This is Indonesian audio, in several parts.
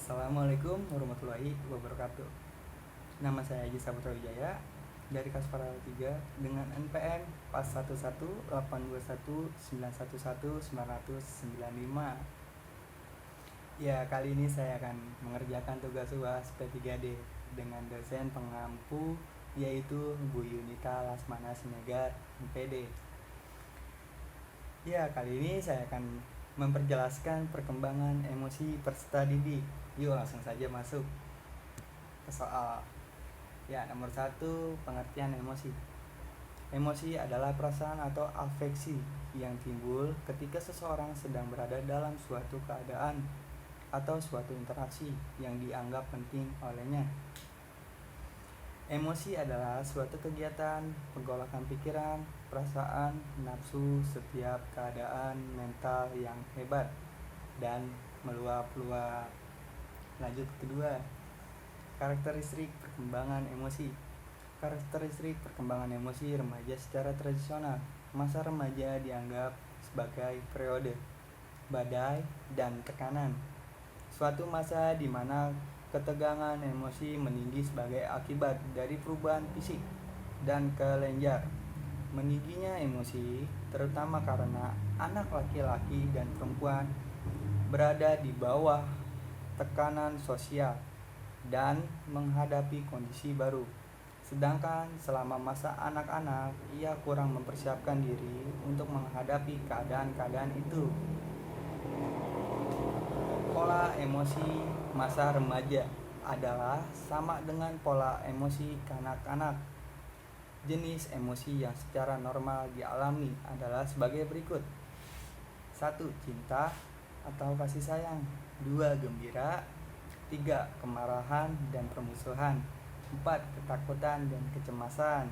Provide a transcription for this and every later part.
Assalamualaikum warahmatullahi wabarakatuh. Nama saya Haji Saputra Wijaya dari Kasparal 3 dengan NPM PAS 118219119195. Ya, kali ini saya akan mengerjakan tugas UAS P3D dengan dosen pengampu yaitu Bu Yunita Lasmana Sinegar, MPD. Ya, kali ini saya akan memperjelaskan perkembangan emosi peserta didik. Yuk langsung saja masuk ke soal. Ya, nomor 1, pengertian emosi. Emosi adalah perasaan atau afeksi yang timbul ketika seseorang sedang berada dalam suatu keadaan atau suatu interaksi yang dianggap penting olehnya. Emosi adalah suatu kegiatan, penggolakan pikiran, perasaan, nafsu, setiap keadaan mental yang hebat dan meluap-luap. Lanjut kedua, karakteristik perkembangan emosi. Karakteristik perkembangan emosi remaja secara tradisional. Masa remaja dianggap sebagai periode badai dan tekanan. Suatu masa di mana ketegangan emosi meninggi sebagai akibat dari perubahan fisik dan kelenjar. Meningginya emosi terutama karena anak laki-laki dan perempuan berada di bawah tekanan sosial dan menghadapi kondisi baru. Sedangkan selama masa anak-anak, ia kurang mempersiapkan diri untuk menghadapi keadaan-keadaan itu. Pola emosi masa remaja adalah sama dengan pola emosi kanak-kanak. Jenis emosi yang secara normal dialami adalah sebagai berikut. 1. Cinta atau kasih sayang. 2. Gembira. 3. Kemarahan dan permusuhan. 4. Ketakutan dan kecemasan.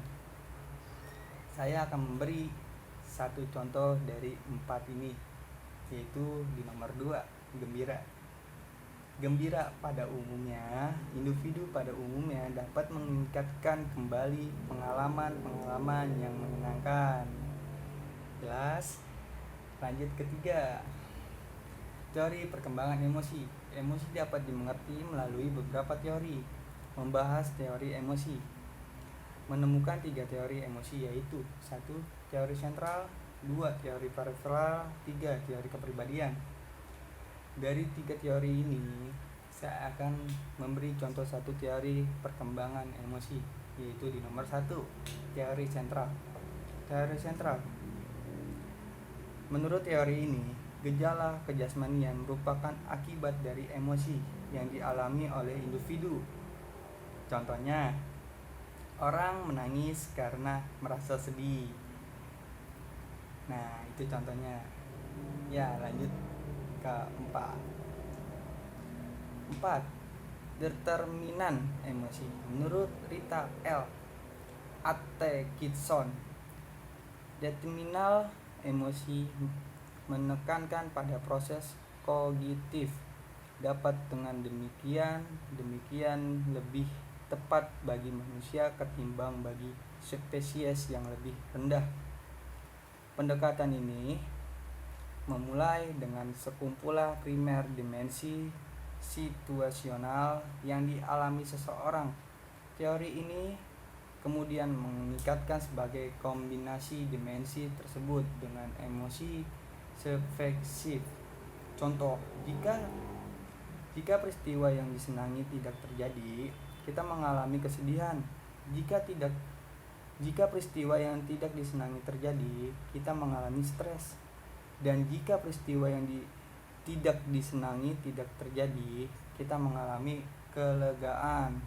Saya akan memberi satu contoh dari 4 ini, yaitu di nomor 2, gembira. Gembira pada umumnya, individu pada umumnya dapat meningkatkan kembali pengalaman-pengalaman yang menyenangkan. Jelas? Lanjut ketiga, teori perkembangan emosi. Emosi dapat dimengerti melalui beberapa teori. Membahas teori emosi. Menemukan 3 teori emosi yaitu 1. Teori sentral, 2. Teori periferal, 3. Teori kepribadian. Dari 3 teori ini, saya akan memberi contoh satu teori perkembangan emosi, yaitu di nomor 1, teori sentral. Teori sentral. Menurut teori ini, gejala kejasmanian merupakan akibat dari emosi yang dialami oleh individu. Contohnya, orang menangis karena merasa sedih. Nah, itu contohnya. Ya, lanjut ke 4. Determinan emosi. Menurut Rita L. Atkinson, determinal emosi menekankan pada proses kognitif. Dapat dengan demikian lebih tepat bagi manusia ketimbang bagi spesies yang lebih rendah. Pendekatan ini memulai dengan sekumpulan primer dimensi situasional yang dialami seseorang. Teori ini kemudian meningkatkan sebagai kombinasi dimensi tersebut dengan emosi subjektif. Contoh, jika peristiwa yang disenangi tidak terjadi, kita mengalami kesedihan. Jika peristiwa yang tidak disenangi terjadi, kita mengalami stres. Dan jika peristiwa yang tidak disenangi tidak terjadi, kita mengalami kelegaan.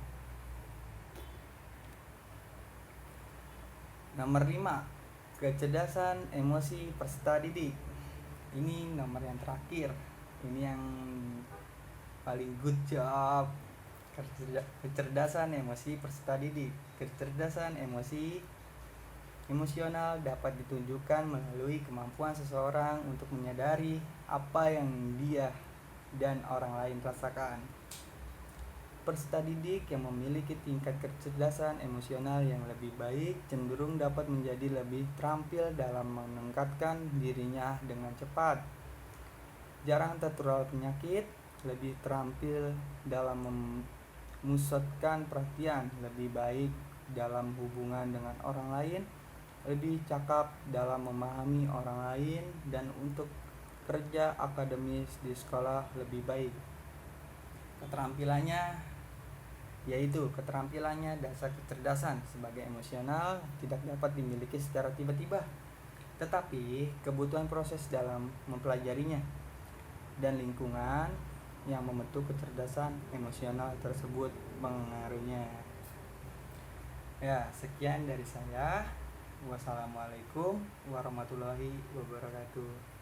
Nomor 5, kecerdasan emosi peserta didik. Ini nomor yang terakhir. Ini yang paling good job. Kecerdasan emosi peserta didik. Kecerdasan emosional dapat ditunjukkan melalui kemampuan seseorang untuk menyadari apa yang dia dan orang lain rasakan. Peserta didik yang memiliki tingkat kecerdasan emosional yang lebih baik cenderung dapat menjadi lebih terampil dalam meningkatkan dirinya dengan cepat, jarang tertular penyakit, lebih terampil dalam memusatkan perhatian, lebih baik dalam hubungan dengan orang lain, lebih cakap dalam memahami orang lain, dan untuk kerja akademis di sekolah lebih baik. Keterampilannya dasar kecerdasan sebagai emosional tidak dapat dimiliki secara tiba-tiba, tetapi kebutuhan proses dalam mempelajarinya dan lingkungan yang membentuk kecerdasan emosional tersebut mengaruhnya. Ya, sekian dari saya. Wassalamualaikum warahmatullahi wabarakatuh.